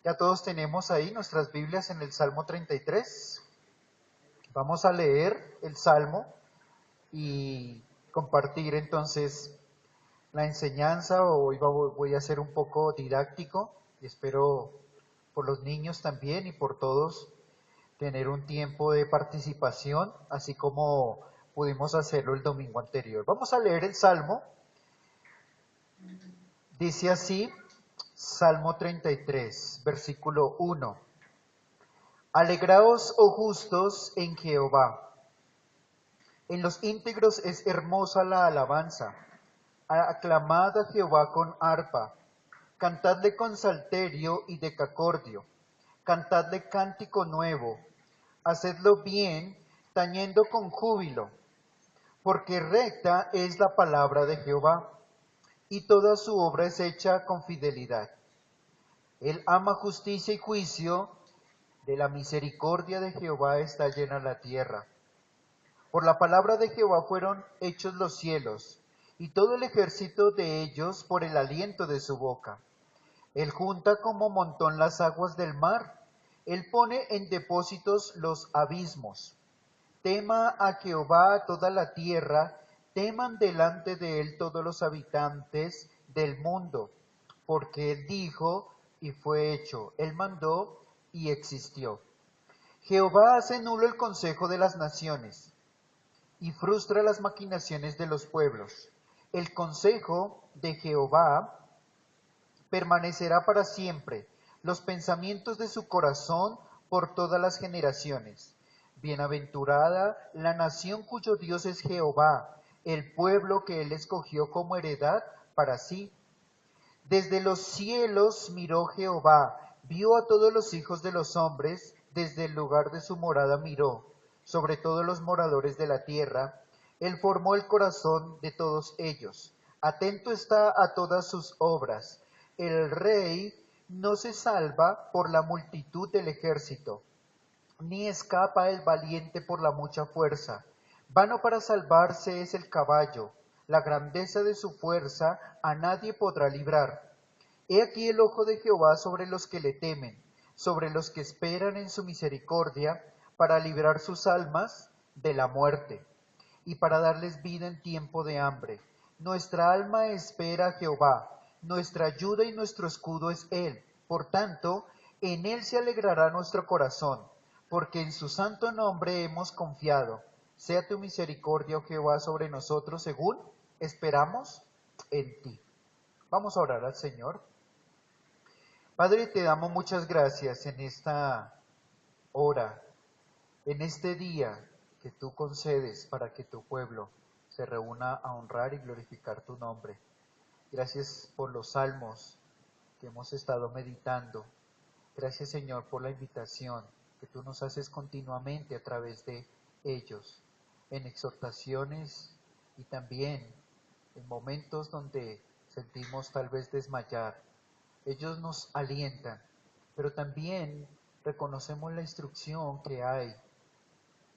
Ya todos tenemos ahí nuestras Biblias en el Salmo 33. Vamos a leer el Salmo y compartir entonces la enseñanza. Hoy voy a ser un poco didáctico y espero por los niños también y por todos tener un tiempo de participación, así como pudimos hacerlo el domingo anterior. Vamos a leer el Salmo. Dice así, Salmo 33, versículo 1. Alegraos, oh justos, en Jehová. En los íntegros es hermosa la alabanza. Aclamad a Jehová con arpa. Cantadle con salterio y decacordio. Cantadle cántico nuevo. Hacedlo bien, tañendo con júbilo. Porque recta es la palabra de Jehová, y toda su obra es hecha con fidelidad. Él ama justicia y juicio. De la misericordia de Jehová está llena la tierra. Por la palabra de Jehová fueron hechos los cielos, y todo el ejército de ellos por el aliento de su boca. Él junta como montón las aguas del mar, él pone en depósitos los abismos. Tema a Jehová toda la tierra, teman delante de él todos los habitantes del mundo, porque él dijo y fue hecho, él mandó y existió. Jehová hace nulo el consejo de las naciones y frustra las maquinaciones de los pueblos. El consejo de Jehová permanecerá para siempre, los pensamientos de su corazón por todas las generaciones. Bienaventurada la nación cuyo Dios es Jehová, el pueblo que él escogió como heredad para sí. Desde los cielos miró Jehová, vio a todos los hijos de los hombres, desde el lugar de su morada miró, sobre todos los moradores de la tierra. Él formó el corazón de todos ellos. Atento está a todas sus obras. El rey no se salva por la multitud del ejército, ni escapa el valiente por la mucha fuerza. Vano para salvarse es el caballo, la grandeza de su fuerza a nadie podrá librar. He aquí el ojo de Jehová sobre los que le temen, sobre los que esperan en su misericordia, para librar sus almas de la muerte y para darles vida en tiempo de hambre. Nuestra alma espera a Jehová, nuestra ayuda y nuestro escudo es Él. Por tanto, en Él se alegrará nuestro corazón, porque en su santo nombre hemos confiado. Sea tu misericordia, oh Jehová, sobre nosotros, según esperamos en ti. Vamos a orar al Señor. Padre, te damos muchas gracias en esta hora, en este día que tú concedes para que tu pueblo se reúna a honrar y glorificar tu nombre. Gracias por los salmos que hemos estado meditando. Gracias, Señor, por la invitación que tú nos haces continuamente a través de ellos, en exhortaciones y también en momentos donde sentimos tal vez desmayar. Ellos nos alientan, pero también reconocemos la instrucción que hay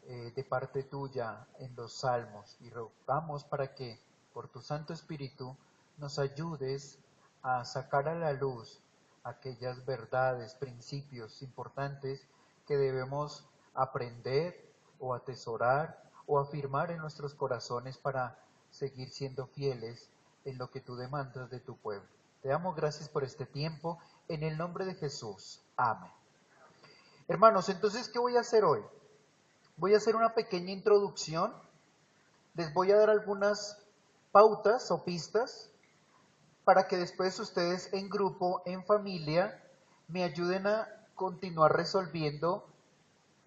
de parte tuya en los salmos y rogamos para que por tu Santo Espíritu nos ayudes a sacar a la luz aquellas verdades, principios importantes que debemos aprender o atesorar o afirmar en nuestros corazones para seguir siendo fieles en lo que tú demandas de tu pueblo. Te damos gracias por este tiempo en el nombre de Jesús. Amén. Hermanos, entonces, ¿qué voy a hacer hoy? Voy a hacer una pequeña introducción, les voy a dar algunas pautas o pistas para que después ustedes en grupo, en familia, me ayuden a continuar resolviendo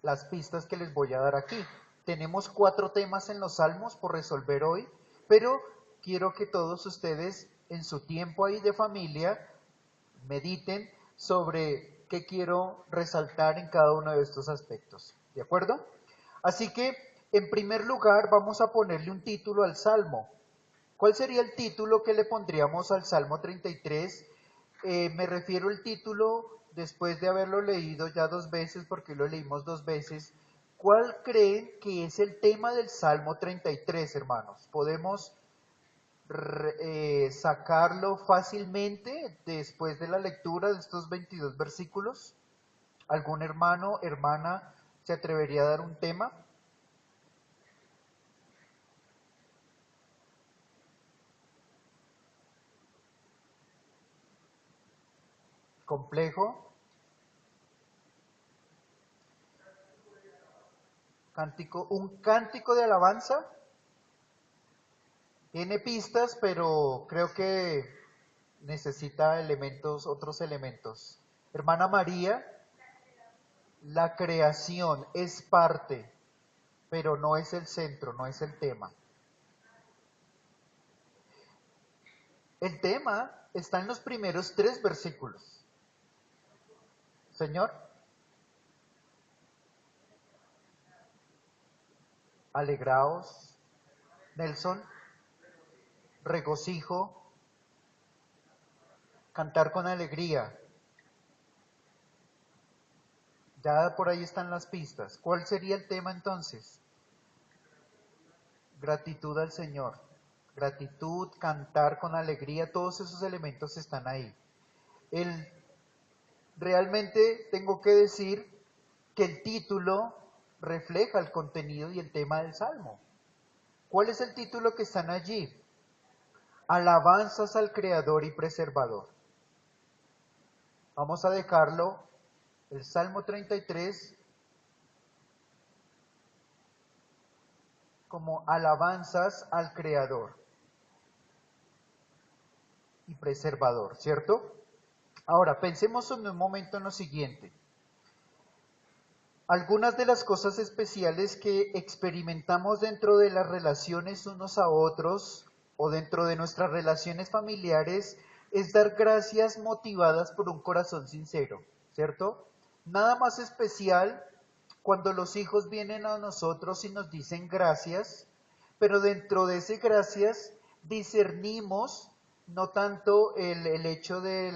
las pistas que les voy a dar aquí. Tenemos 4 temas en los salmos por resolver hoy, pero quiero que todos ustedes en su tiempo ahí de familia mediten sobre qué quiero resaltar en cada uno de estos aspectos. ¿De acuerdo? Así que, en primer lugar, vamos a ponerle un título al Salmo. ¿Cuál sería el título que le pondríamos al Salmo 33? Me refiero al título, después de haberlo leído ya 2 veces, porque lo leímos 2 veces. ¿Cuál creen que es el tema del Salmo 33, hermanos? Podemos sacarlo fácilmente después de la lectura de estos 22 versículos? ¿Algún hermano, hermana se atrevería a dar un tema? ¿Complejo? Cántico, ¿un cántico de alabanza? Tiene pistas, pero creo que necesita elementos, otros elementos. Hermana María, la creación es parte, pero no es el centro, no es el tema. El tema está en los primeros 3 versículos. Señor, alegraos. Nelson, regocijo, cantar con alegría. Ya por ahí están las pistas. ¿Cuál sería el tema entonces? Gratitud al Señor. Gratitud, cantar con alegría, todos esos elementos están ahí. El, realmente tengo que decir que el título refleja el contenido y el tema del Salmo. ¿Cuál es el título que están allí? Alabanzas al Creador y Preservador. Vamos a dejarlo, el Salmo 33, como alabanzas al Creador y Preservador, ¿cierto? Ahora, pensemos en un momento en lo siguiente. Algunas de las cosas especiales que experimentamos dentro de las relaciones unos a otros o dentro de nuestras relaciones familiares es dar gracias motivadas por un corazón sincero, ¿cierto? Nada más especial cuando los hijos vienen a nosotros y nos dicen gracias, pero dentro de ese gracias discernimos no tanto el hecho de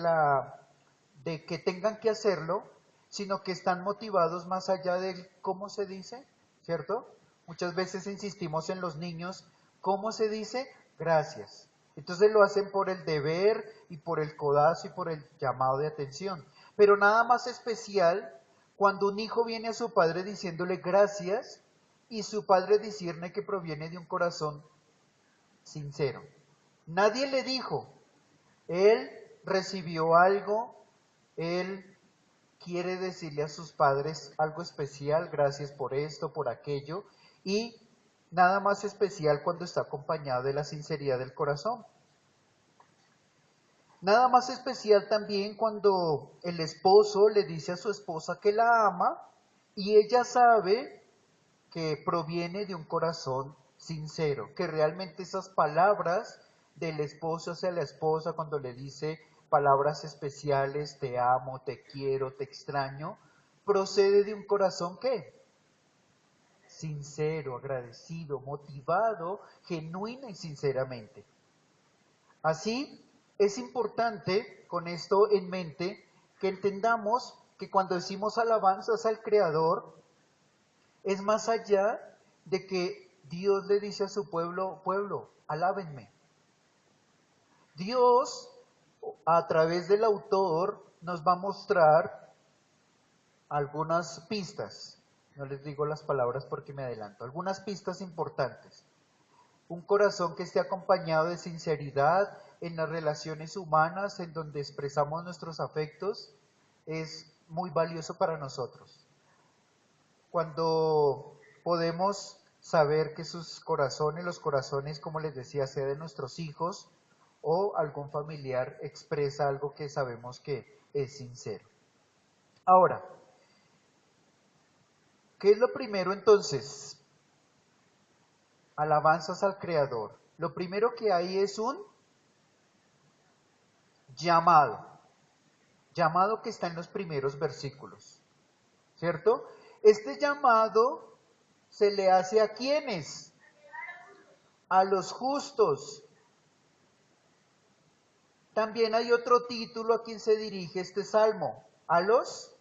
que tengan que hacerlo, sino que están motivados más allá de cómo se dice, ¿cierto? Muchas veces insistimos en los niños, ¿cómo se dice? Gracias. Entonces lo hacen por el deber y por el codazo y por el llamado de atención. Pero nada más especial cuando un hijo viene a su padre diciéndole gracias y su padre discierne que proviene de un corazón sincero. Nadie le dijo, él recibió algo, él quiere decirle a sus padres algo especial, gracias por esto, por aquello, y nada más especial cuando está acompañado de la sinceridad del corazón. Nada más especial también cuando el esposo le dice a su esposa que la ama y ella sabe que proviene de un corazón sincero, que realmente esas palabras del esposo hacia la esposa cuando le dice palabras especiales, te amo, te quiero, te extraño, procede de un corazón ¿qué? Sincero, agradecido, motivado, genuino y sinceramente. Así, es importante, con esto en mente, que entendamos que cuando decimos alabanzas al Creador, es más allá de que Dios le dice a su pueblo, pueblo, alábenme. Dios, a través del autor, nos va a mostrar algunas pistas. No les digo las palabras porque me adelanto. Algunas pistas importantes. Un corazón que esté acompañado de sinceridad en las relaciones humanas, en donde expresamos nuestros afectos, es muy valioso para nosotros. Cuando podemos saber que sus corazones, los corazones, como les decía, sea de nuestros hijos o algún familiar, expresa algo que sabemos que es sincero. Ahora, ¿qué es lo primero entonces? Alabanzas al Creador. Lo primero que hay es un llamado. Llamado que está en los primeros versículos. ¿Cierto? Este llamado se le hace a quienes? A los justos. También hay otro título a quien se dirige este salmo. A los,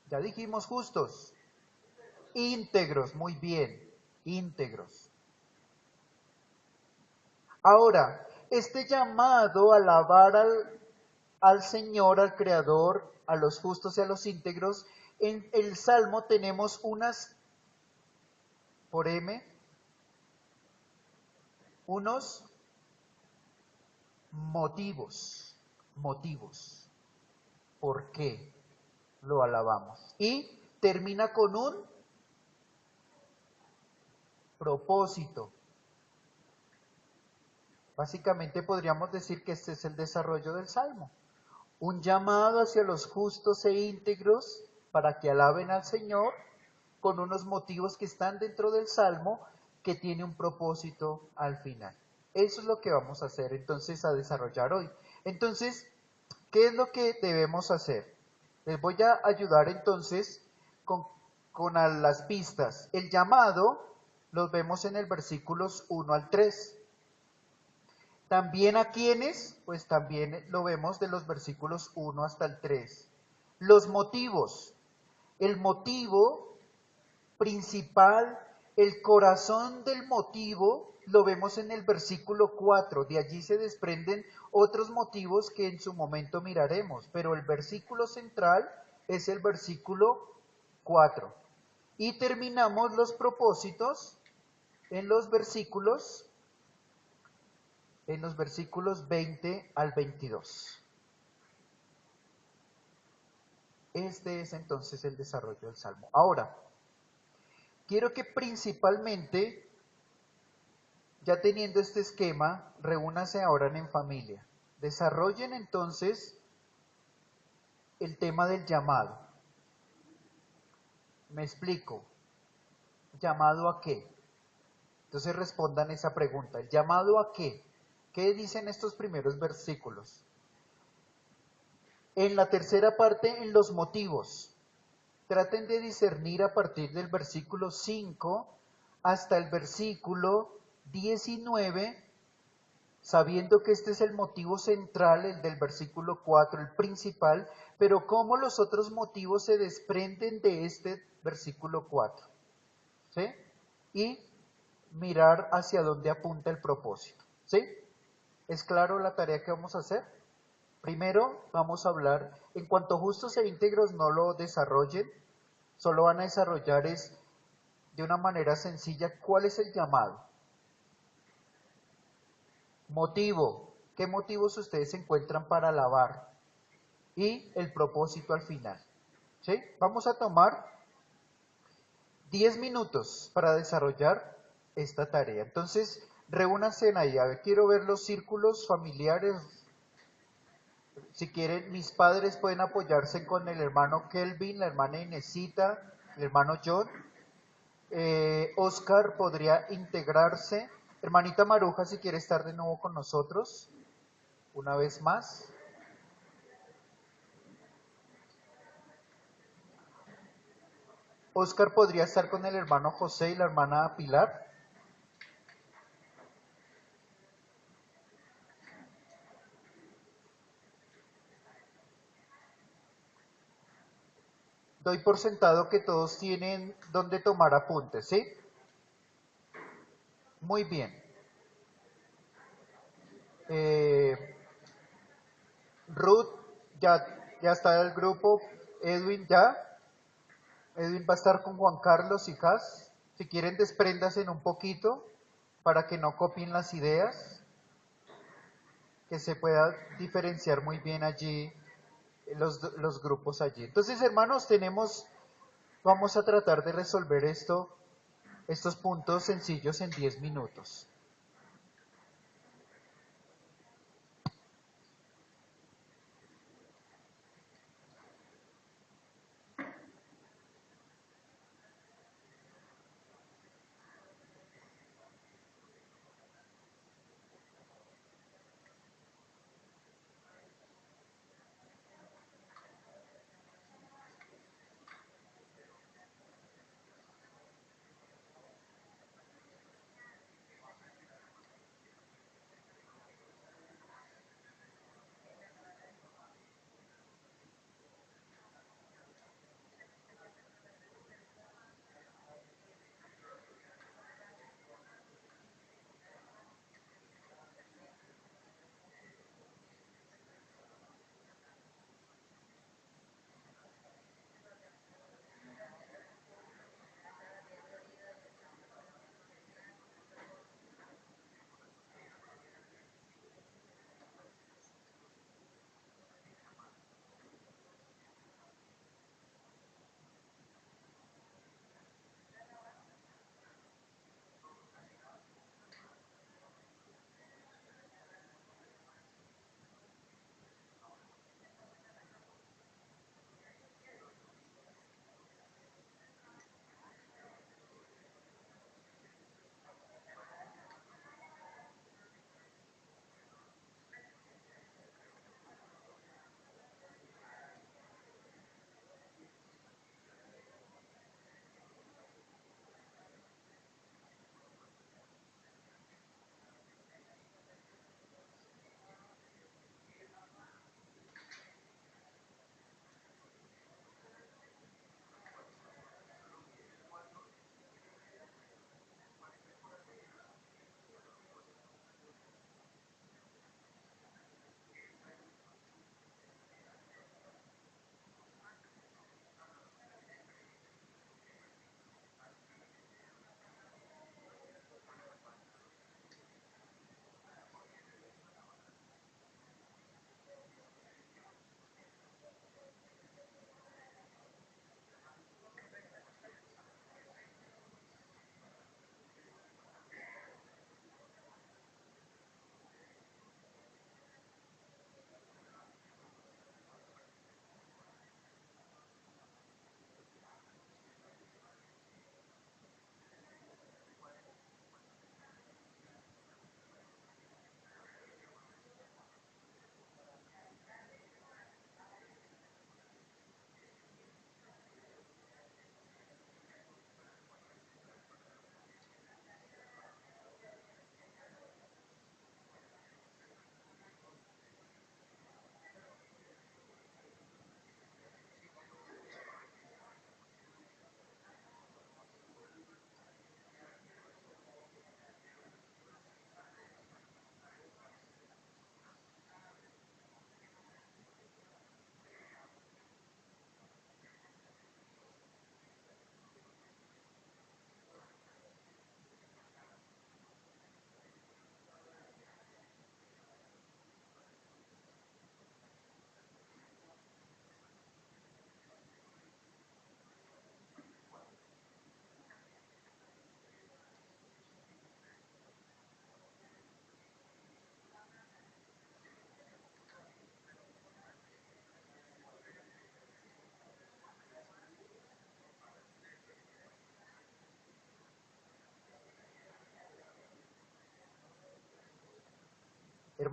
ya dijimos justos. Íntegros, muy bien. Íntegros. Ahora, este llamado a alabar al Señor, al Creador, a los justos y a los íntegros, en el Salmo tenemos unas, por M, unos motivos. ¿Por qué lo alabamos? Y termina con un propósito. Básicamente podríamos decir que este es el desarrollo del Salmo. Un llamado hacia los justos e íntegros para que alaben al Señor con unos motivos que están dentro del Salmo que tiene un propósito al final. Eso es lo que vamos a hacer entonces a desarrollar hoy. Entonces, ¿qué es lo que debemos hacer? Les voy a ayudar entonces con las pistas. El llamado los vemos en el versículos 1 al 3. También a quienes, pues también lo vemos de los versículos 1 hasta el 3. Los motivos. El motivo principal, el corazón del motivo, lo vemos en el versículo 4. De allí se desprenden otros motivos que en su momento miraremos, pero el versículo central es el versículo 4. Y terminamos los propósitos en los versículos 20 al 22. Este es entonces el desarrollo del Salmo. Ahora, quiero que principalmente, ya teniendo este esquema, reúnanse ahora en familia. Desarrollen entonces el tema del llamado. Me explico. ¿Llamado a qué? Entonces respondan esa pregunta. ¿El llamado a qué? ¿Qué dicen estos primeros versículos? En la tercera parte, en los motivos. Traten de discernir a partir del versículo 5 hasta el versículo 19, sabiendo que este es el motivo central, el del versículo 4, el principal, pero cómo los otros motivos se desprenden de este versículo 4. ¿Sí? Y mirar hacia dónde apunta el propósito. ¿Sí? ¿Es claro la tarea que vamos a hacer? Primero vamos a hablar, en cuanto justos e íntegros no lo desarrollen, solo van a desarrollar es de una manera sencilla cuál es el llamado. Motivo, ¿qué motivos ustedes encuentran para alabar? Y el propósito al final. ¿Sí? Vamos a tomar 10 minutos para desarrollar esta tarea. Entonces, reúnanse ahí. A ver, quiero ver los círculos familiares. Si quieren, mis padres pueden apoyarse con el hermano Kelvin, la hermana Inesita, el hermano John. Oscar podría integrarse. Hermanita Maruja, si quiere estar de nuevo con nosotros, una vez más. Oscar podría estar con el hermano José y la hermana Pilar. Doy por sentado que todos tienen donde tomar apuntes, ¿sí? Muy bien. Ruth, ya está el grupo. Edwin, ya. Edwin va a estar con Juan Carlos y Cas. Si quieren, despréndanse un poquito para que no copien las ideas, que se pueda diferenciar muy bien allí los grupos allí. Entonces, hermanos, vamos a tratar de resolver estos puntos sencillos en 10 minutos.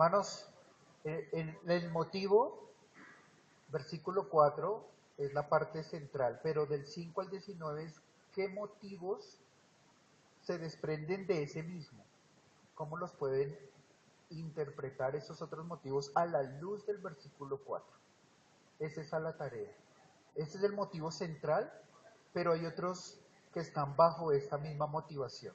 Hermanos, el motivo, versículo 4 es la parte central, pero del 5 al 19 es qué motivos se desprenden de ese mismo, cómo los pueden interpretar esos otros motivos a la luz del versículo 4. Esa es la tarea. Ese es el motivo central, pero hay otros que están bajo esta misma motivación.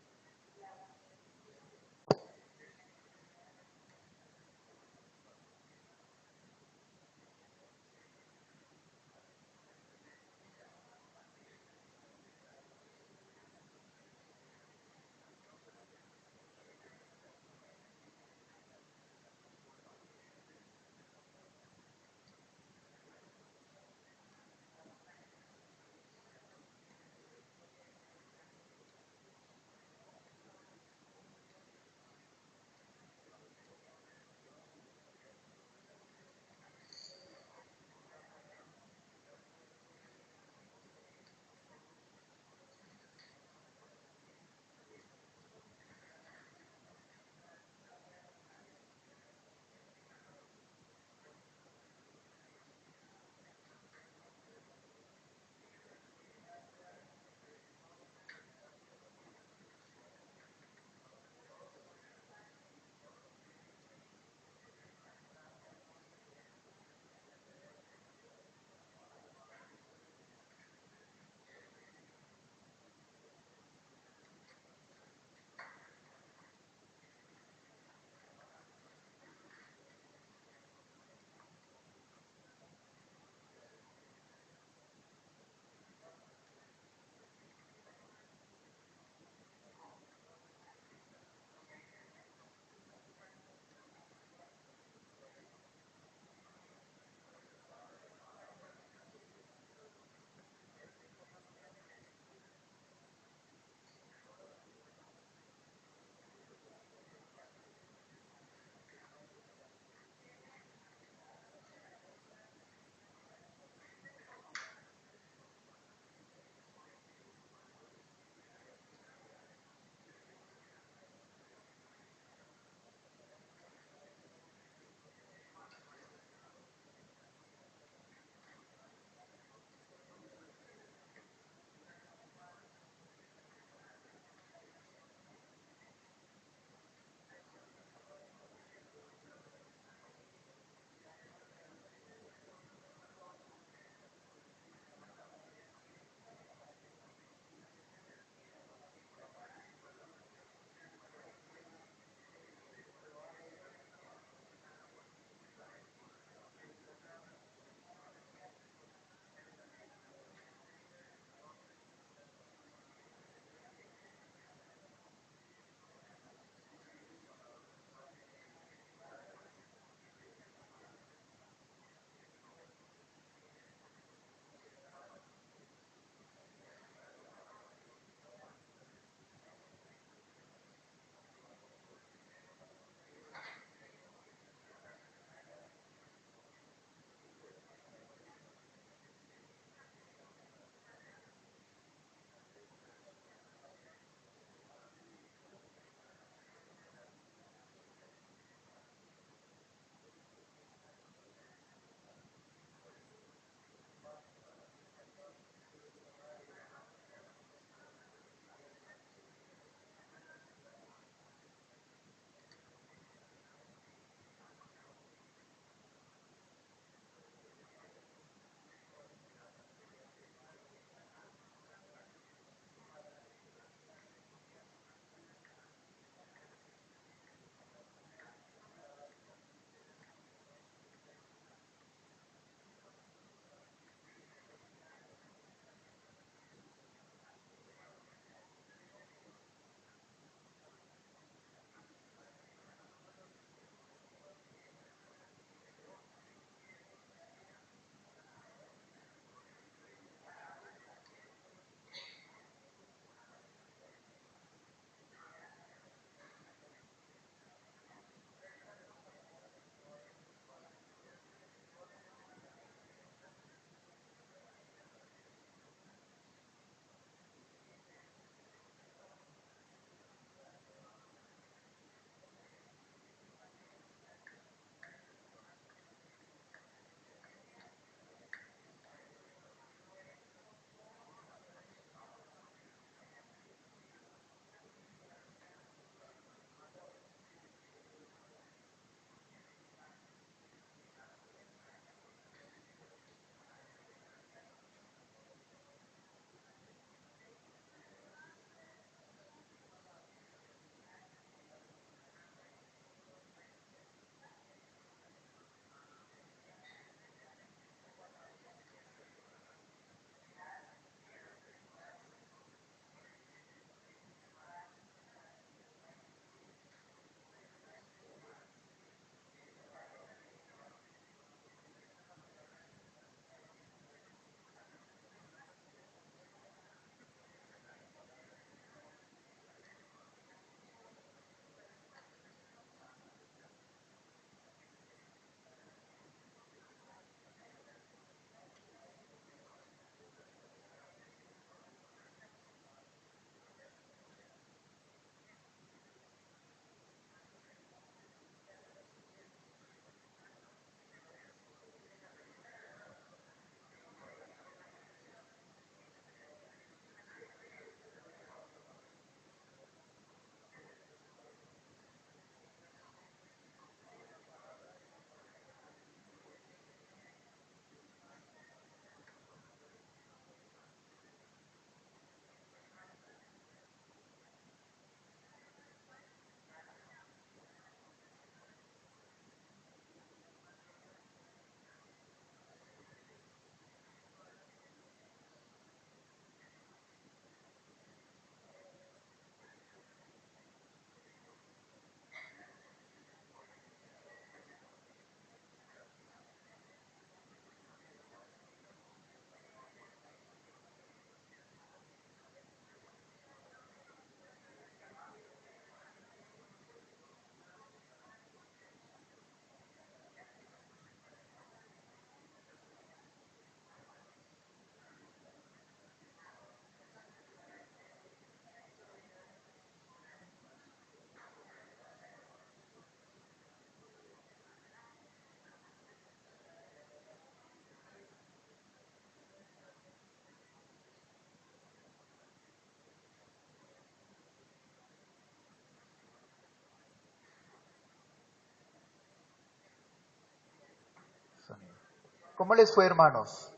¿Cómo les fue, hermanos,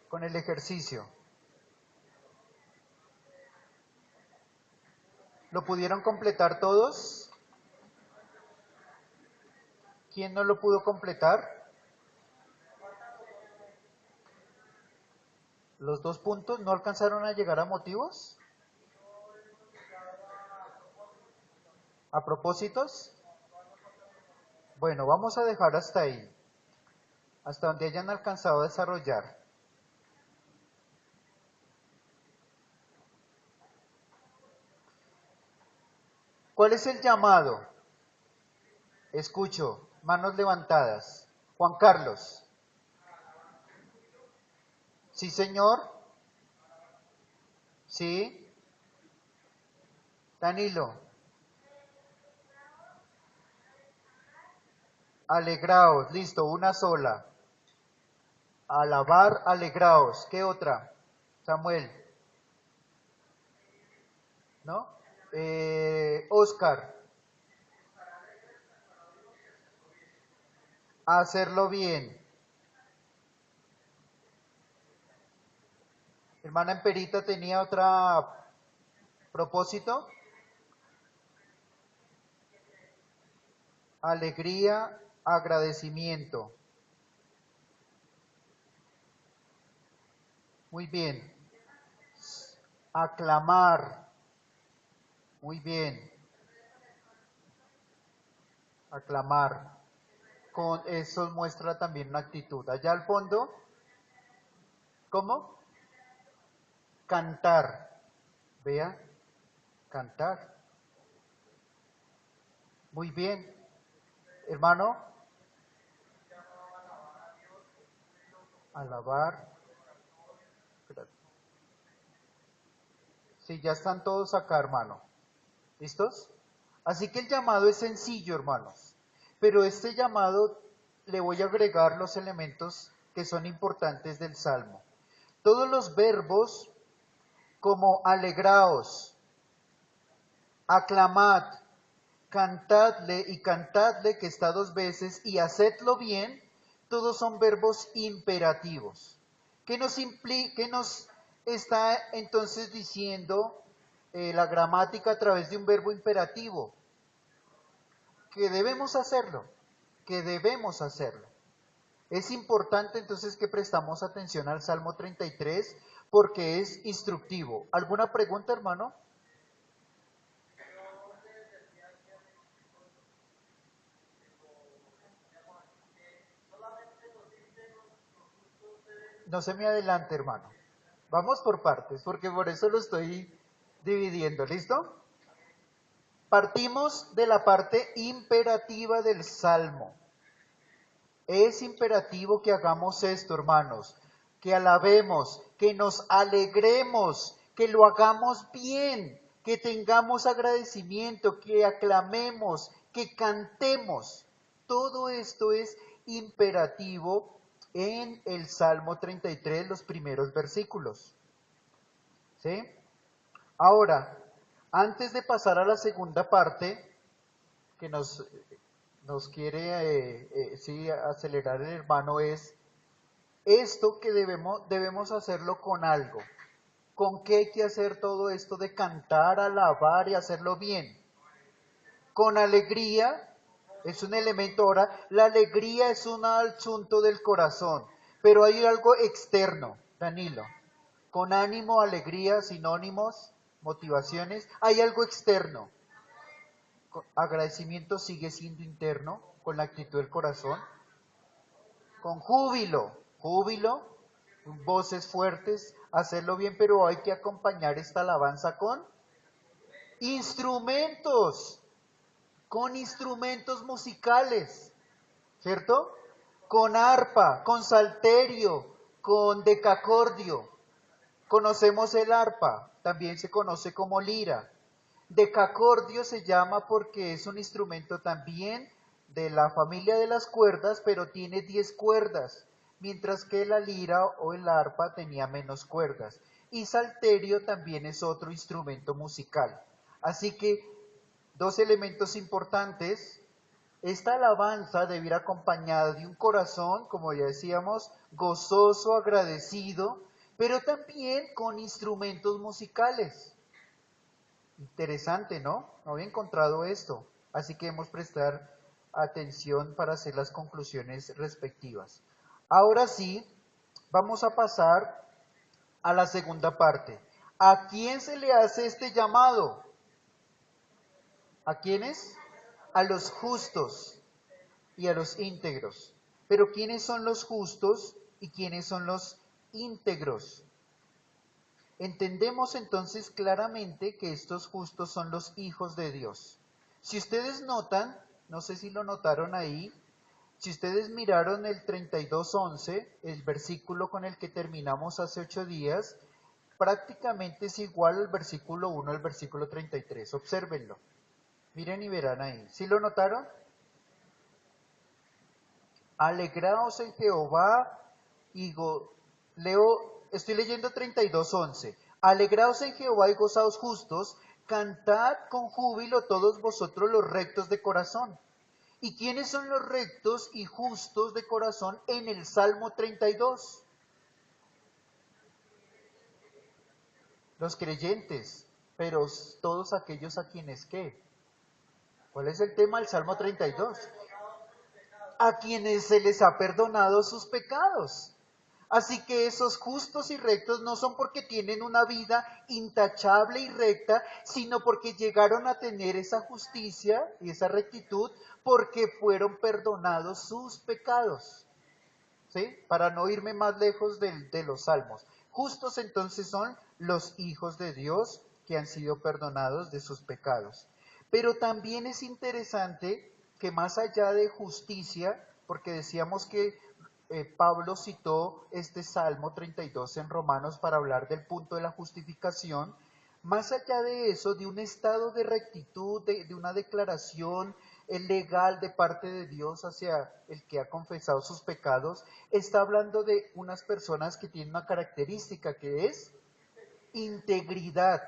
con el ejercicio? ¿Lo pudieron completar todos? ¿Quién no lo pudo completar? ¿Los 2 puntos no alcanzaron a llegar a motivos? ¿A propósitos? Bueno, vamos a dejar hasta ahí, hasta donde hayan alcanzado a desarrollar. ¿Cuál es el llamado? Escucho, manos levantadas. Juan Carlos. Sí, señor. Sí. Danilo. Alegraos, listo, una sola. Alabar, alegraos. ¿Qué otra? Samuel. ¿No? Oscar. Hacerlo bien. Hermana Emperita tenía otra propósito. Alegría, agradecimiento. Muy bien. Aclamar. Muy bien. Aclamar. Con eso muestra también una actitud. Allá al fondo, ¿cómo? Cantar. Vea, cantar. Muy bien. Hermano, alabar. Sí, ya están todos acá, hermano. ¿Listos? Así que el llamado es sencillo, hermanos. Pero este llamado le voy a agregar los elementos que son importantes del Salmo. Todos los verbos como alegraos, aclamad, cantadle y cantadle, que está 2 veces, y hacedlo bien, todos son verbos imperativos. ¿Qué nos está entonces diciendo la gramática a través de un verbo imperativo? Que debemos hacerlo, que debemos hacerlo. Es importante entonces que prestamos atención al Salmo 33 porque es instructivo. ¿Alguna pregunta, hermano? No se me adelante, hermano. Vamos por partes, porque por eso lo estoy dividiendo. ¿Listo? Partimos de la parte imperativa del Salmo. Es imperativo que hagamos esto, hermanos, que alabemos, que nos alegremos, que lo hagamos bien, que tengamos agradecimiento, que aclamemos, que cantemos. Todo esto es imperativo en el Salmo 33, los primeros versículos. ¿Sí? Ahora, antes de pasar a la segunda parte, que nos quiere sí, acelerar el hermano, es esto que debemos hacerlo con algo. ¿Con qué hay que hacer todo esto de cantar, alabar y hacerlo bien? Con alegría, es un elemento. Ahora, la alegría es un asunto del corazón, pero hay algo externo, Danilo. Con ánimo, alegría, sinónimos, motivaciones, hay algo externo. Agradecimiento sigue siendo interno, con la actitud del corazón. Con júbilo, júbilo, voces fuertes, hacerlo bien, pero hay que acompañar esta alabanza instrumentos, con instrumentos musicales, ¿cierto? Con arpa, con salterio, con decacordio. Conocemos el arpa, también se conoce como lira. Decacordio se llama porque es un instrumento también de la familia de las cuerdas, pero tiene 10 cuerdas, mientras que la lira o el arpa tenía menos cuerdas. Y salterio también es otro instrumento musical. Así que 2 elementos importantes Esta alabanza debe ir acompañada de un corazón, como ya decíamos, gozoso, agradecido, pero también con instrumentos musicales. Interesante, ¿no? No había encontrado esto, así que debemos prestar atención para hacer las conclusiones respectivas. Ahora sí, vamos a pasar a la segunda parte. ¿A quién se le hace este llamado? ¿A quiénes? A los justos y a los íntegros. Pero ¿quiénes son los justos y quiénes son los íntegros? Entendemos entonces claramente que estos justos son los hijos de Dios. Si ustedes notan, no sé si lo notaron ahí, si ustedes miraron el 32:11, el versículo con el que terminamos hace 8 días, prácticamente es igual al versículo 1 al versículo 33. Obsérvenlo. Miren y verán ahí. ¿Sí lo notaron? Alegraos en Jehová y estoy leyendo 32:11. Alegraos en Jehová y gozaos justos, cantad con júbilo todos vosotros los rectos de corazón. ¿Y quiénes son los rectos y justos de corazón en el Salmo 32? Los creyentes, pero todos aquellos a quienes ¿qué? ¿Cuál es el tema del Salmo 32? A quienes se les ha perdonado sus pecados. Así que esos justos y rectos no son porque tienen una vida intachable y recta, sino porque llegaron a tener esa justicia y esa rectitud porque fueron perdonados sus pecados. ¿Sí? Para no irme más lejos de los salmos. Justos entonces son los hijos de Dios que han sido perdonados de sus pecados. Pero también es interesante que más allá de justicia, porque decíamos que Pablo citó este Salmo 32 en Romanos para hablar del punto de la justificación, más allá de eso, de un estado de rectitud, de una declaración legal de parte de Dios hacia el que ha confesado sus pecados, está hablando de unas personas que tienen una característica que es integridad.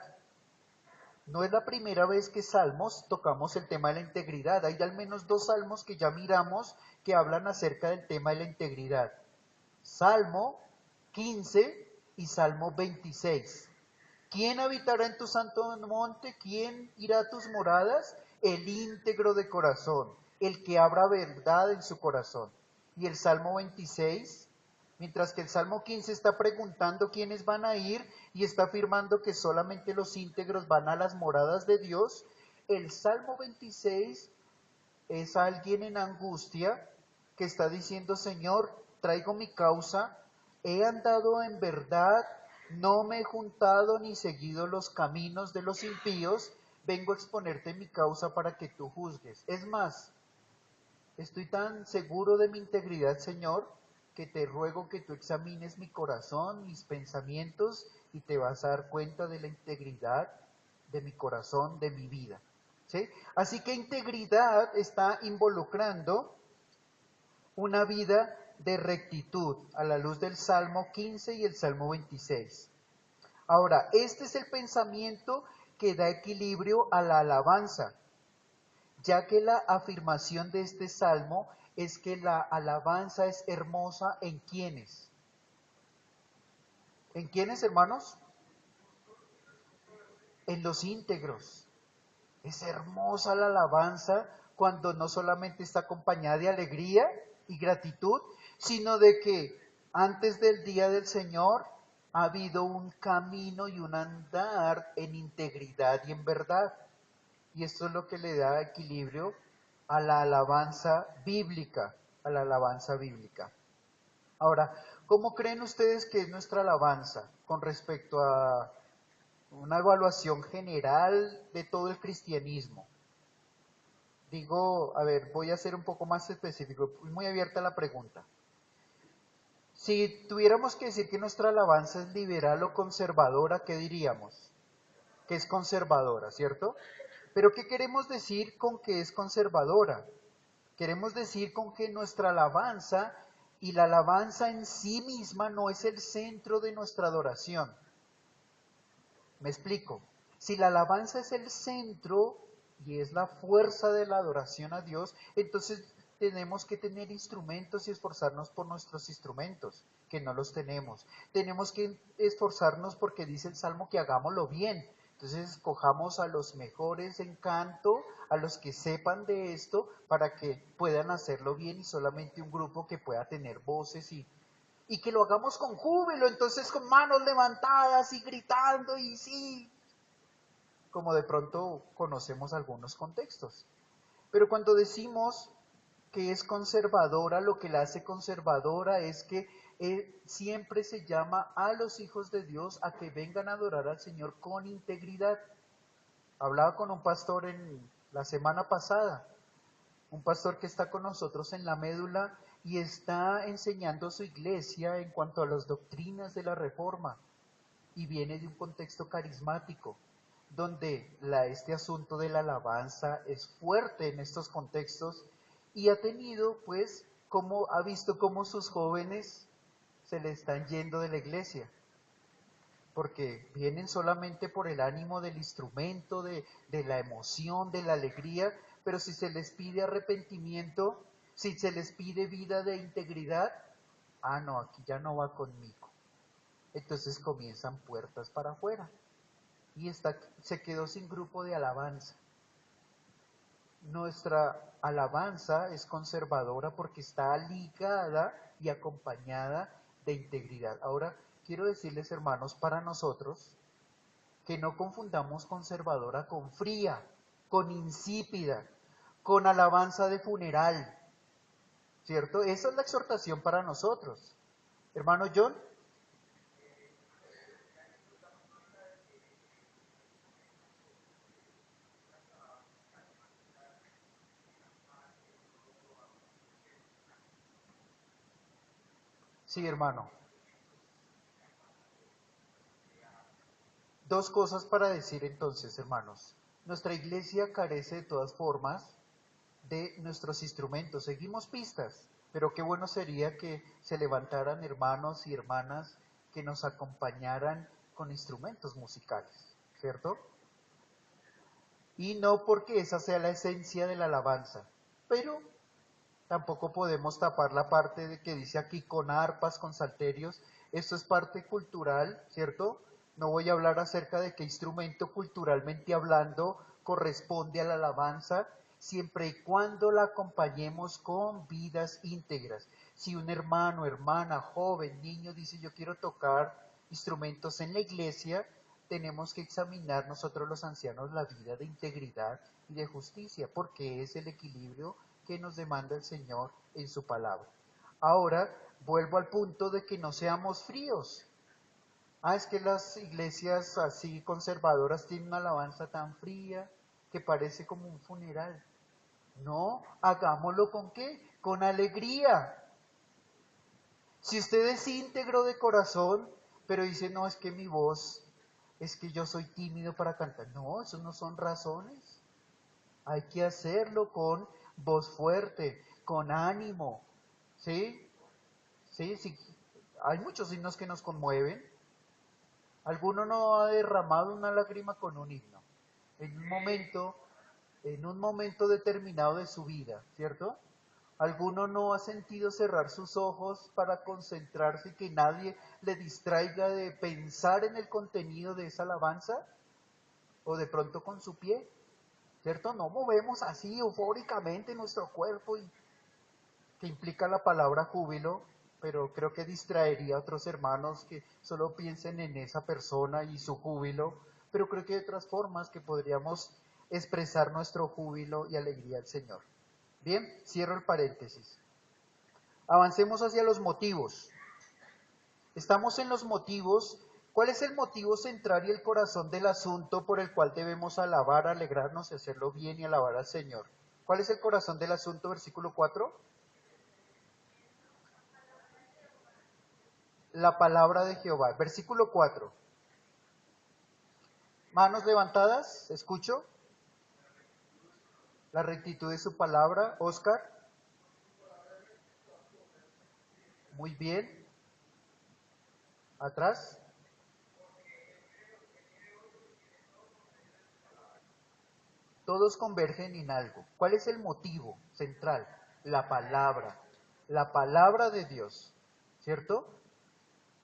No es la primera vez que Salmos tocamos el tema de la integridad. Hay al menos 2 salmos que ya miramos que hablan acerca del tema de la integridad. Salmo 15 y Salmo 26. ¿Quién habitará en tu santo monte? ¿Quién irá a tus moradas? El íntegro de corazón, el que habrá verdad en su corazón. Y el Salmo 26, mientras que el Salmo 15 está preguntando quiénes van a ir y está afirmando que solamente los íntegros van a las moradas de Dios, el Salmo 26 es alguien en angustia que está diciendo, Señor, traigo mi causa, he andado en verdad, no me he juntado ni seguido los caminos de los impíos, vengo a exponerte mi causa para que tú juzgues. Es más, estoy tan seguro de mi integridad, Señor, que te ruego que tú examines mi corazón, mis pensamientos, y te vas a dar cuenta de la integridad de mi corazón, de mi vida. ¿Sí? Así que integridad está involucrando una vida de rectitud a la luz del Salmo 15 y el Salmo 26. Ahora, este es el pensamiento que da equilibrio a la alabanza, ya que la afirmación de este salmo es que la alabanza es hermosa en quienes. ¿En quiénes, hermanos? En los íntegros. Es hermosa la alabanza cuando no solamente está acompañada de alegría y gratitud, sino de que antes del día del Señor ha habido un camino y un andar en integridad y en verdad. Y esto es lo que le da equilibrio a la alabanza bíblica, a la alabanza bíblica. Ahora, ¿cómo creen ustedes que es nuestra alabanza con respecto a una evaluación general de todo el cristianismo? Digo, a ver, voy a ser un poco más específico, muy abierta la pregunta. Si tuviéramos que decir que nuestra alabanza es liberal o conservadora, ¿qué diríamos? Que es conservadora, ¿cierto? Pero ¿qué queremos decir con que es conservadora? Queremos decir con que nuestra alabanza y la alabanza en sí misma no es el centro de nuestra adoración. Me explico. Si la alabanza es el centro y es la fuerza de la adoración a Dios, entonces tenemos que tener instrumentos y esforzarnos por nuestros instrumentos, que no los tenemos. Tenemos que esforzarnos porque dice el Salmo que hagámoslo bien. Entonces escojamos a los mejores en canto, a los que sepan de esto, para que puedan hacerlo bien y solamente un grupo que pueda tener voces y que lo hagamos con júbilo, entonces con manos levantadas y gritando y sí, como de pronto conocemos algunos contextos. Pero cuando decimos que es conservadora, lo que la hace conservadora es que siempre se llama a los hijos de Dios a que vengan a adorar al Señor con integridad. Hablaba con un pastor en la semana pasada, un pastor que está con nosotros en la médula y está enseñando a su iglesia en cuanto a las doctrinas de la Reforma y viene de un contexto carismático donde este asunto de la alabanza es fuerte en estos contextos y ha tenido pues como ha visto cómo sus jóvenes se le están yendo de la iglesia porque vienen solamente por el ánimo del instrumento, de la emoción, de la alegría, pero si se les pide arrepentimiento, si se les pide vida de integridad, no, aquí ya no va conmigo. Entonces comienzan puertas para afuera y se quedó sin grupo de alabanza. Nuestra alabanza es conservadora porque está ligada y acompañada de integridad. Ahora, quiero decirles, hermanos, para nosotros, que no confundamos conservadora con fría, con insípida, con alabanza de funeral, ¿cierto? Esa es la exhortación para nosotros. Hermano John. Sí, hermano. Dos cosas para decir entonces, hermanos. Nuestra iglesia carece de todas formas de nuestros instrumentos. Seguimos pistas, pero qué bueno sería que se levantaran hermanos y hermanas que nos acompañaran con instrumentos musicales, ¿cierto? Y no porque esa sea la esencia de la alabanza, pero tampoco podemos tapar la parte de que dice aquí con arpas, con salterios. Esto es parte cultural, ¿cierto? No voy a hablar acerca de qué instrumento culturalmente hablando corresponde a la alabanza, siempre y cuando la acompañemos con vidas íntegras. Si un hermano, hermana, joven, niño dice yo quiero tocar instrumentos en la iglesia, tenemos que examinar nosotros los ancianos la vida de integridad y de justicia, porque es el equilibrio que nos demanda el Señor en su palabra. Ahora, vuelvo al punto de que no seamos fríos. Es que las iglesias así conservadoras tienen una alabanza tan fría que parece como un funeral. No, hagámoslo con qué? Con alegría. Si usted es íntegro de corazón, pero dice, no, es que mi voz, es que yo soy tímido para cantar. No, eso no son razones. Hay que hacerlo con voz fuerte, con ánimo, ¿sí? Sí, sí. Hay muchos himnos que nos conmueven. Alguno no ha derramado una lágrima con un himno. En en un momento determinado de su vida, ¿cierto? ¿Alguno no ha sentido cerrar sus ojos para concentrarse y que nadie le distraiga de pensar en el contenido de esa alabanza? ¿O de pronto con su pie? ¿Cierto? No movemos así eufóricamente nuestro cuerpo, que implica la palabra júbilo, pero creo que distraería a otros hermanos que solo piensen en esa persona y su júbilo, pero creo que hay otras formas que podríamos expresar nuestro júbilo y alegría al Señor. Bien, cierro el paréntesis. Avancemos hacia los motivos. Estamos en los motivos. ¿Cuál es el motivo central y el corazón del asunto por el cual debemos alabar, alegrarnos y hacerlo bien y alabar al Señor? ¿Cuál es el corazón del asunto? Versículo 4. La palabra de Jehová. Versículo 4. Manos levantadas, escucho. La rectitud de su palabra. Oscar. Muy bien. Atrás. Todos convergen en algo. ¿Cuál es el motivo central? La palabra de Dios, ¿cierto?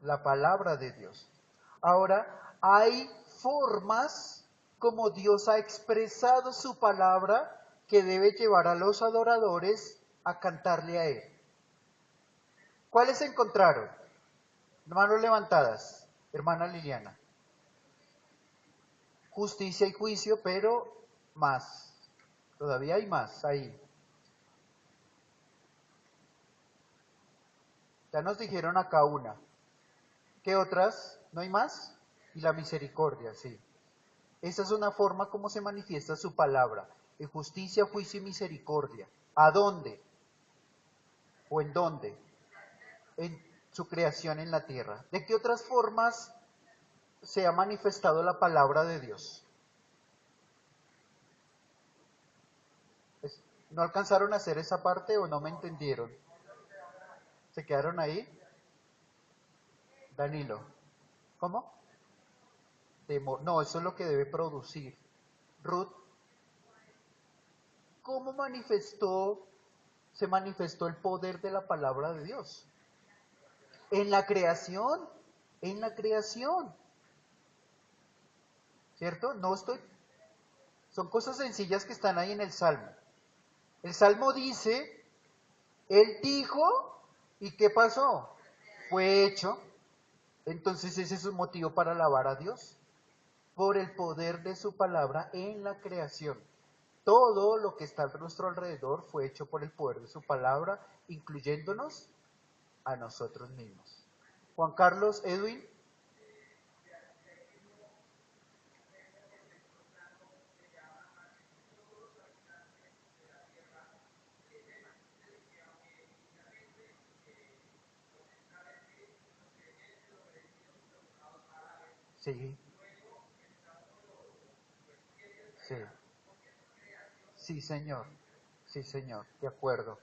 La palabra de Dios. Ahora, hay formas como Dios ha expresado su palabra que debe llevar a los adoradores a cantarle a Él. ¿Cuáles encontraron? Manos levantadas, hermana Liliana. Justicia y juicio, pero más. Todavía hay más ahí. Ya nos dijeron acá una. ¿Qué otras? ¿No hay más? Y la misericordia, sí. Esa es una forma como se manifiesta su palabra. En justicia, juicio y misericordia. ¿A dónde? ¿O en dónde? En su creación en la tierra. ¿De qué otras formas se ha manifestado la palabra de Dios? ¿No alcanzaron a hacer esa parte o no me entendieron? ¿Se quedaron ahí? Danilo. ¿Cómo? Temor. No, eso es lo que debe producir. Ruth, ¿cómo se manifestó el poder de la palabra de Dios? En la creación, en la creación. ¿Cierto? Son cosas sencillas que están ahí en el Salmo. El Salmo dice, Él dijo, ¿y qué pasó? Fue hecho. Entonces ese es un motivo para alabar a Dios, por el poder de su palabra en la creación. Todo lo que está a nuestro alrededor fue hecho por el poder de su palabra, incluyéndonos a nosotros mismos. Juan Carlos, Edwin. Sí, sí, sí, señor, sí, señor, de acuerdo.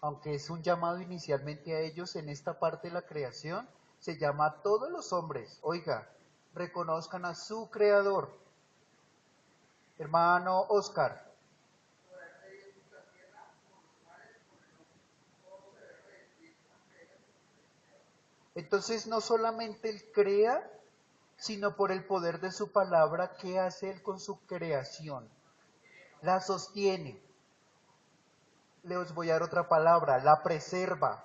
Aunque es un llamado inicialmente a ellos en esta parte de la creación, se llama a todos los hombres. Oiga, reconozcan a su creador. Hermano Oscar. Entonces no solamente Él crea, sino por el poder de su palabra, ¿qué hace Él con su creación? La sostiene. Les voy a dar otra palabra, la preserva,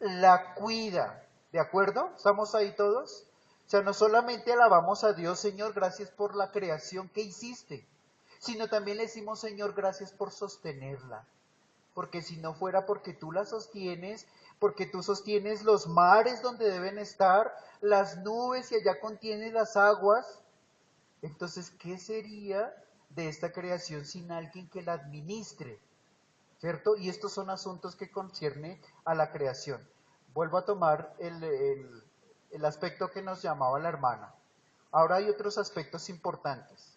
la cuida. ¿De acuerdo? ¿Estamos ahí todos? O sea, no solamente alabamos a Dios, Señor, gracias por la creación que hiciste, sino también le decimos, Señor, gracias por sostenerla. Porque si no fuera porque tú la sostienes, porque tú sostienes los mares donde deben estar, las nubes y allá contienes las aguas, entonces, ¿qué sería de esta creación sin alguien que la administre? ¿Cierto? Y estos son asuntos que conciernen a la creación. Vuelvo a tomar el aspecto que nos llamaba la hermana. Ahora hay otros aspectos importantes.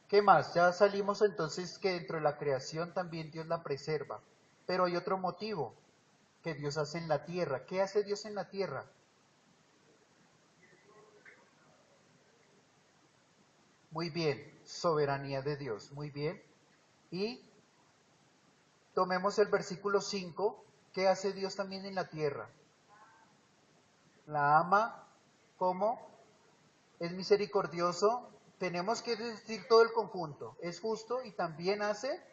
¿Qué más? Ya salimos entonces que dentro de la creación también Dios la preserva. Pero hay otro motivo que Dios hace en la tierra. ¿Qué hace Dios en la tierra? Muy bien, soberanía de Dios. Muy bien. Y tomemos el versículo 5. ¿Qué hace Dios también en la tierra? La ama. ¿Cómo? Es misericordioso. Tenemos que decir todo el conjunto. Es justo y también hace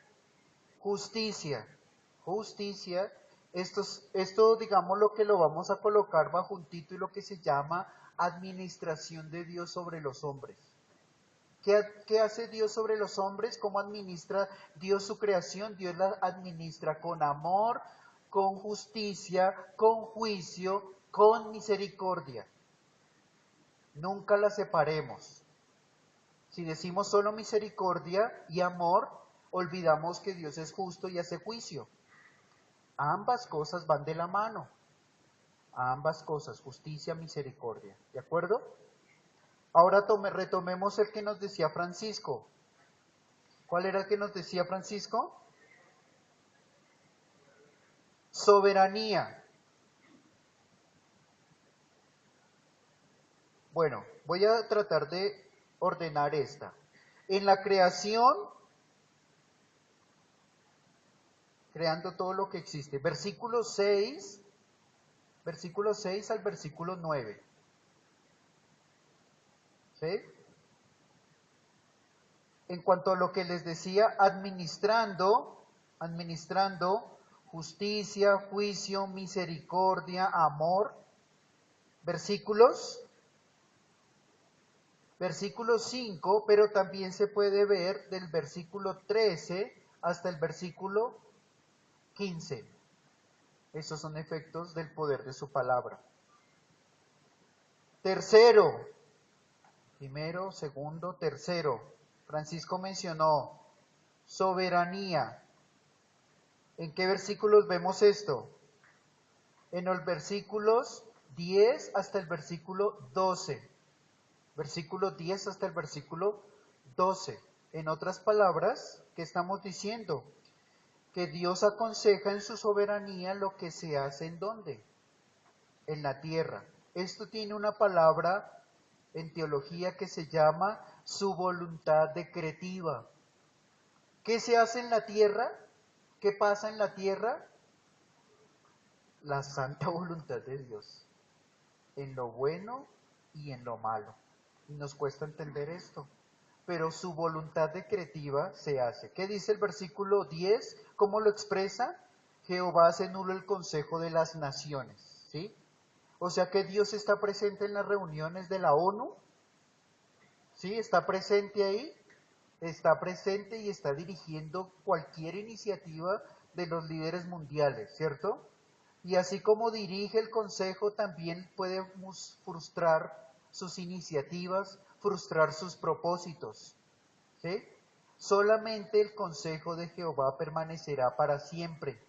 justicia. Justicia. Esto, digamos, lo que lo vamos a colocar bajo un título que se llama administración de Dios sobre los hombres. ¿Qué hace Dios sobre los hombres? ¿Cómo administra Dios su creación? Dios la administra con amor, con justicia, con juicio, con misericordia. Nunca las separemos. Si decimos solo misericordia y amor, olvidamos que Dios es justo y hace juicio. Ambas cosas van de la mano. Ambas cosas, justicia, misericordia. ¿De acuerdo? Ahora retomemos el que nos decía Francisco. ¿Cuál era el que nos decía Francisco? Soberanía. Bueno, voy a tratar de ordenar esta. En la creación, creando todo lo que existe. Versículo 6 al versículo 9. ¿Sí? En cuanto a lo que les decía, administrando justicia, juicio, misericordia, amor. Versículos 5, pero también se puede ver del versículo 13 hasta el versículo 15. Esos son efectos del poder de su palabra. Tercero, primero, segundo, tercero. Francisco mencionó soberanía. ¿En qué versículos vemos esto? En los versículos 10 hasta el versículo 12. Versículo 10 hasta el versículo 12. En otras palabras, ¿qué estamos diciendo? Que Dios aconseja en su soberanía lo que se hace en ¿dónde? En la tierra. Esto tiene una palabra en teología que se llama su voluntad decretiva. ¿Qué se hace en la tierra? ¿Qué pasa en la tierra? La santa voluntad de Dios, en lo bueno y en lo malo. Y nos cuesta entender esto, pero su voluntad decretiva se hace. ¿Qué dice el versículo 10? ¿Cómo lo expresa? Jehová hace nulo el consejo de las naciones, ¿sí? O sea que Dios está presente en las reuniones de la ONU, ¿sí? Está presente ahí, está presente y está dirigiendo cualquier iniciativa de los líderes mundiales, ¿cierto? Y así como dirige el consejo, también puede frustrar sus iniciativas, frustrar sus propósitos, ¿sí? Solamente el consejo de Jehová permanecerá para siempre.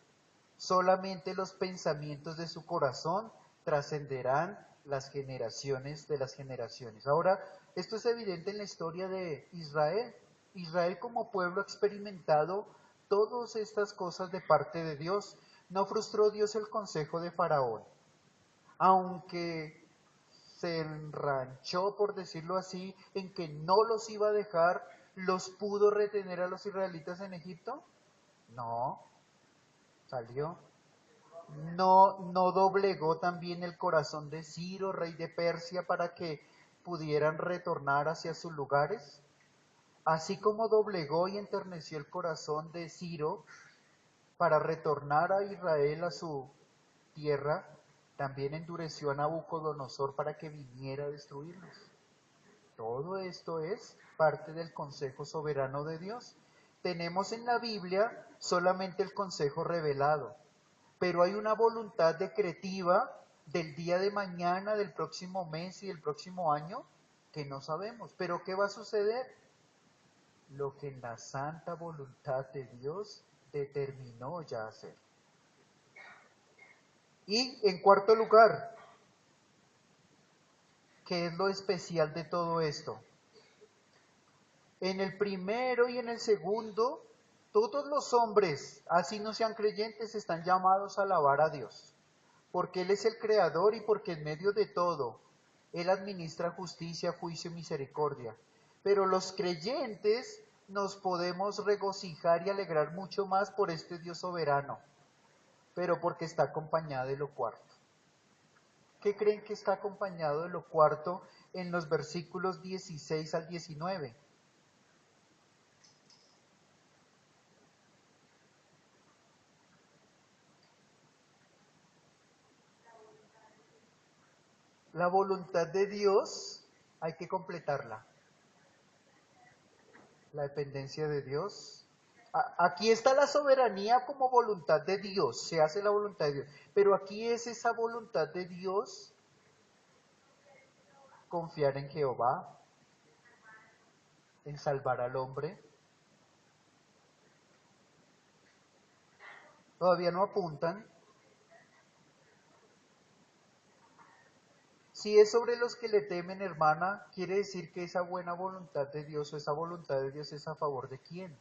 Solamente los pensamientos de su corazón trascenderán las generaciones de las generaciones. Ahora, esto es evidente en la historia de Israel. Israel como pueblo ha experimentado todas estas cosas de parte de Dios. No frustró Dios el consejo de Faraón, aunque se enranchó, por decirlo así, en que no los iba a dejar, ¿los pudo retener a los israelitas en Egipto? No, salió. No doblegó también el corazón de Ciro, rey de Persia, para que pudieran retornar hacia sus lugares. Así como doblegó y enterneció el corazón de Ciro para retornar a Israel a su tierra, también endureció a Nabucodonosor para que viniera a destruirlos. Todo esto es parte del consejo soberano de Dios. Tenemos en la Biblia solamente el consejo revelado, pero hay una voluntad decretiva del día de mañana, del próximo mes y del próximo año que no sabemos. Pero ¿qué va a suceder? Lo que en la santa voluntad de Dios determinó ya hacer. Y en cuarto lugar, ¿qué es lo especial de todo esto? En el primero y en el segundo, todos los hombres, así no sean creyentes, están llamados a alabar a Dios, porque Él es el creador y porque en medio de todo, Él administra justicia, juicio y misericordia. Pero los creyentes nos podemos regocijar y alegrar mucho más por este Dios soberano, pero porque está acompañado de lo cuarto. ¿Qué creen que está acompañado de lo cuarto en los versículos 16 al 19? La voluntad de Dios hay que completarla. La dependencia de Dios. Aquí está la soberanía como voluntad de Dios, se hace la voluntad de Dios. Pero aquí es esa voluntad de Dios, confiar en Jehová, en salvar al hombre. Todavía no apuntan. Si es sobre los que le temen, hermana, quiere decir que esa buena voluntad de Dios o esa voluntad de Dios es a favor de quién.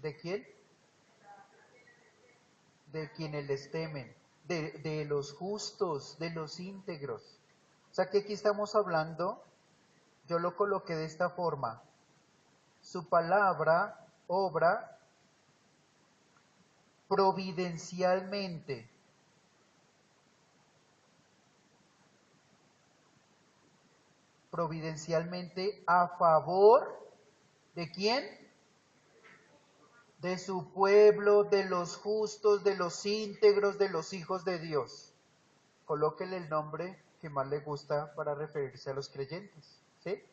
¿De quién? De quienes les temen, de los justos, de los íntegros. O sea que aquí estamos hablando yo lo coloqué de esta forma. Su palabra obra providencialmente. Providencialmente a favor ¿de quién? De su pueblo, de los justos, de los íntegros, de los hijos de Dios. Colóquele el nombre que más le gusta para referirse a los creyentes, ¿sí?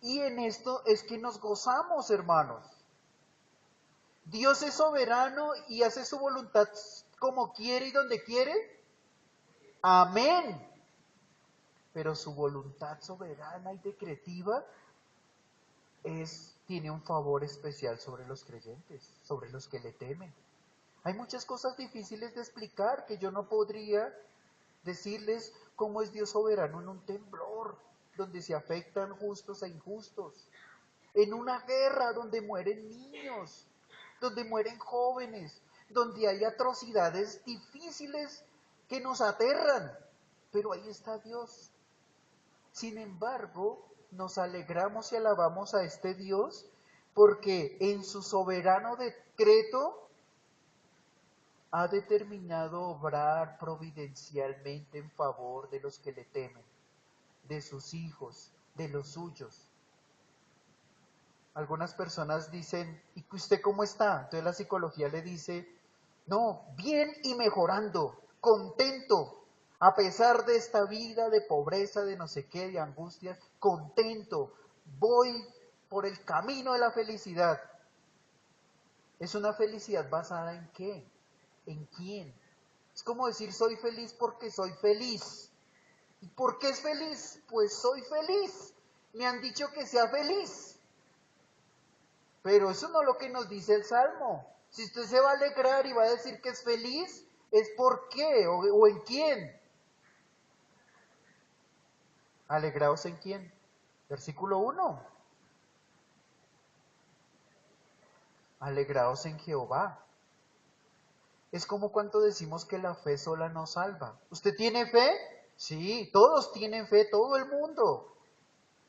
Y en esto es que nos gozamos, hermanos. Dios es soberano y hace su voluntad como quiere y donde quiere. Amén. Pero su voluntad soberana y decretiva tiene un favor especial sobre los creyentes, sobre los que le temen. Hay muchas cosas difíciles de explicar que yo no podría decirles cómo es Dios soberano en un temblor, donde se afectan justos e injustos, en una guerra donde mueren niños, donde mueren jóvenes, donde hay atrocidades difíciles que nos aterran, pero ahí está Dios. Sin embargo, nos alegramos y alabamos a este Dios porque en su soberano decreto ha determinado obrar providencialmente en favor de los que le temen, de sus hijos, de los suyos. Algunas personas dicen, ¿y usted cómo está? Entonces la psicología le dice, no, bien y mejorando, contento, a pesar de esta vida de pobreza, de no sé qué, de angustias, contento, voy por el camino de la felicidad. ¿Es una felicidad basada en qué? ¿En quién? Es como decir soy feliz porque soy feliz. ¿Y por qué es feliz? Pues soy feliz. Me han dicho que sea feliz. Pero eso no es lo que nos dice el Salmo. Si usted se va a alegrar y va a decir que es feliz, ¿es por qué o en quién? ¿Alegraos en quién? Versículo 1. Alegraos en Jehová. Es como cuando decimos que la fe sola no salva. ¿Usted tiene fe? Sí, todos tienen fe, todo el mundo.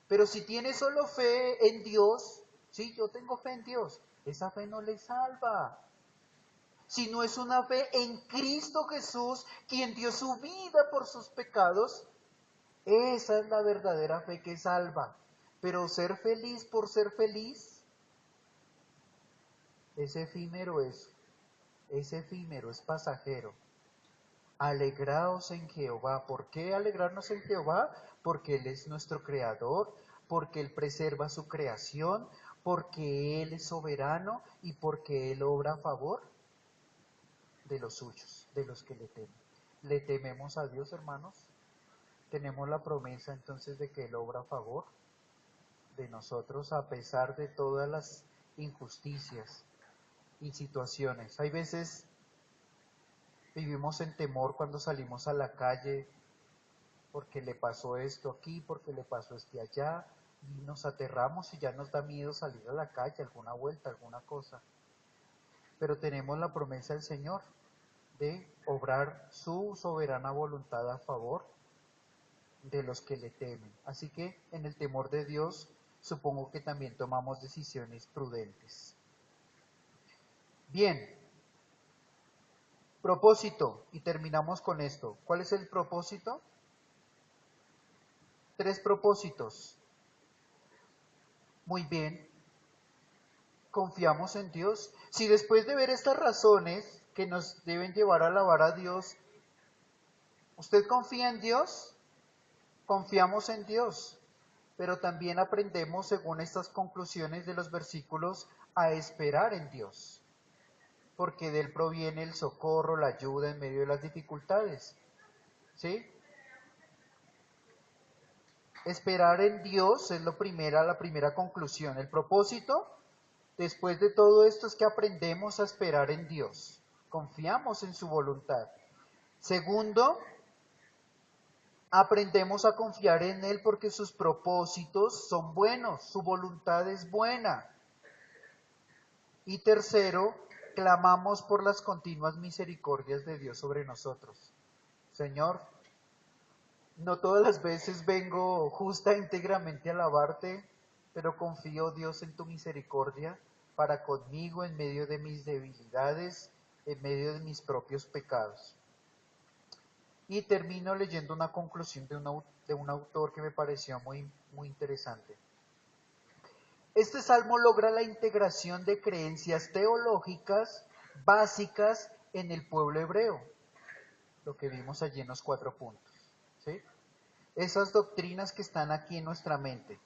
Pero si tiene solo fe en Dios, sí, yo tengo fe en Dios, esa fe no le salva. Si no es una fe en Cristo Jesús, quien dio su vida por sus pecados, esa es la verdadera fe que salva. Pero ser feliz por ser feliz, es efímero eso. Es efímero, es pasajero. Alegraos en Jehová. ¿Por qué alegrarnos en Jehová? Porque Él es nuestro creador, porque Él preserva su creación, porque Él es soberano y porque Él obra a favor de los suyos, de los que le temen. ¿Le tememos a Dios, hermanos? Tenemos la promesa entonces de que Él obra a favor de nosotros a pesar de todas las injusticias y situaciones. Hay veces vivimos en temor cuando salimos a la calle porque le pasó esto aquí, porque le pasó esto allá, y nos aterramos y ya nos da miedo salir a la calle, alguna vuelta, alguna cosa. Pero tenemos la promesa del Señor de obrar su soberana voluntad a favor de los que le temen. Así que en el temor de Dios, supongo que también tomamos decisiones prudentes. Bien, propósito, y terminamos con esto. ¿Cuál es el propósito? 3 propósitos. Muy bien, confiamos en Dios. Si después de ver estas razones que nos deben llevar a alabar a Dios, ¿usted confía en Dios? Confiamos en Dios, pero también aprendemos, según estas conclusiones de los versículos, a esperar en Dios, porque de Él proviene el socorro, la ayuda en medio de las dificultades. ¿Sí? Esperar en Dios es la primera conclusión. El propósito, después de todo esto, es que aprendemos a esperar en Dios. Confiamos en su voluntad. Segundo, aprendemos a confiar en Él porque sus propósitos son buenos, su voluntad es buena. Y tercero, clamamos por las continuas misericordias de Dios sobre nosotros. Señor, No todas las veces vengo justa íntegramente a alabarte, pero confío, Dios, en tu misericordia para conmigo en medio de mis debilidades, en medio de mis propios pecados. Y termino leyendo una conclusión de un autor que me pareció muy interesante. Este salmo logra la integración de creencias teológicas básicas en el pueblo hebreo, lo que vimos allí en los 4 puntos. ¿Sí? Esas doctrinas que están aquí en nuestra mente.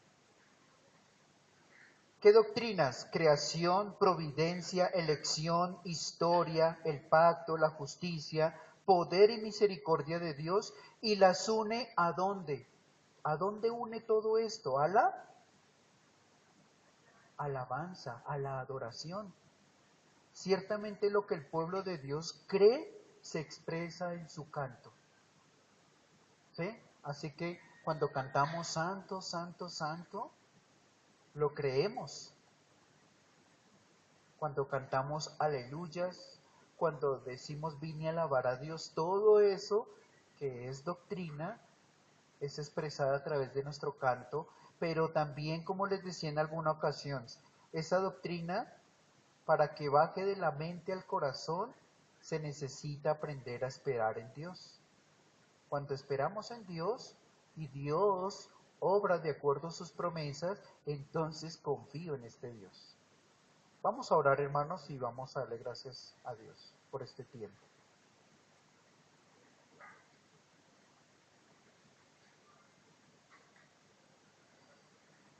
¿Qué doctrinas? Creación, providencia, elección, historia, el pacto, la justicia, poder y misericordia de Dios, y las une ¿a dónde? ¿A dónde une todo esto? A la alabanza, a la adoración. Ciertamente lo que el pueblo de Dios cree se expresa en su canto. ¿Sí? Así que cuando cantamos santo, santo, santo, lo creemos. Cuando cantamos aleluyas, cuando decimos vine a alabar a Dios, todo eso que es doctrina es expresada a través de nuestro canto, pero también, como les decía en alguna ocasión, esa doctrina, para que baje de la mente al corazón, se necesita aprender a esperar en Dios. Cuando esperamos en Dios y Dios obra de acuerdo a sus promesas, entonces confío en este Dios. Vamos a orar, hermanos, y vamos a darle gracias a Dios por este tiempo.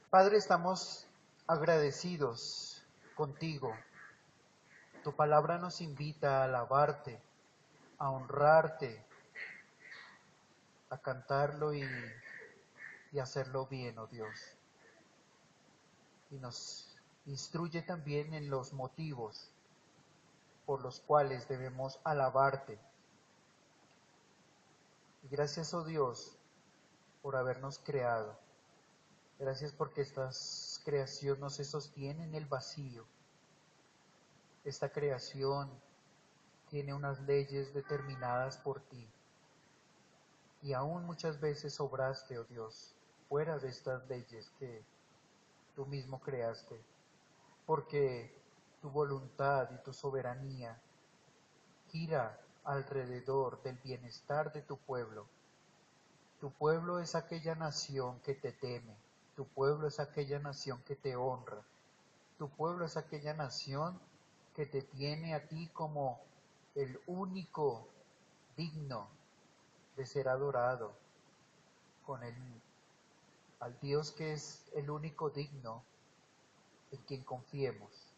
Padre, estamos agradecidos contigo. Tu palabra nos invita a alabarte, a honrarte, a cantarlo y hacerlo bien, oh Dios. Y nos instruye también en los motivos por los cuales debemos alabarte. Y gracias, oh Dios, por habernos creado. Gracias porque esta creación no se sostiene en el vacío. Esta creación tiene unas leyes determinadas por ti. Y aún muchas veces obraste, oh Dios, fuera de estas leyes que tú mismo creaste. Porque tu voluntad y tu soberanía gira alrededor del bienestar de tu pueblo. Tu pueblo es aquella nación que te teme. Tu pueblo es aquella nación que te honra. Tu pueblo es aquella nación que te tiene a ti como el único digno de ser adorado, con al Dios que es el único digno en quien confiemos.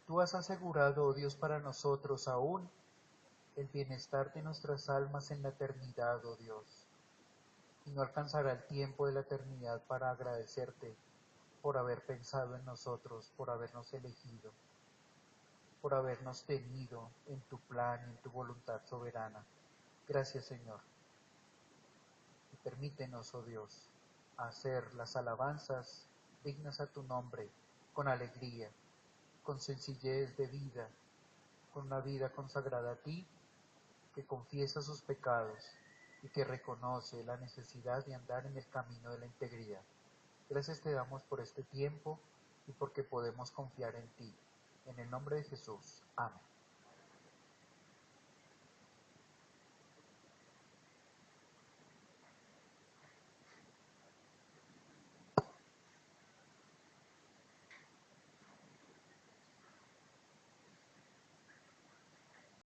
Tú has asegurado, oh Dios, para nosotros aún el bienestar de nuestras almas en la eternidad, oh Dios. Y no alcanzará el tiempo de la eternidad para agradecerte por haber pensado en nosotros, por habernos elegido, por habernos tenido en tu plan y en tu voluntad soberana. Gracias, Señor. Y permítenos, oh Dios, hacer las alabanzas dignas a tu nombre con alegría, con sencillez de vida, con una vida consagrada a ti, que confiesa sus pecados y que reconoce la necesidad de andar en el camino de la integridad. Gracias te damos por este tiempo y porque podemos confiar en ti. En el nombre de Jesús. Amén.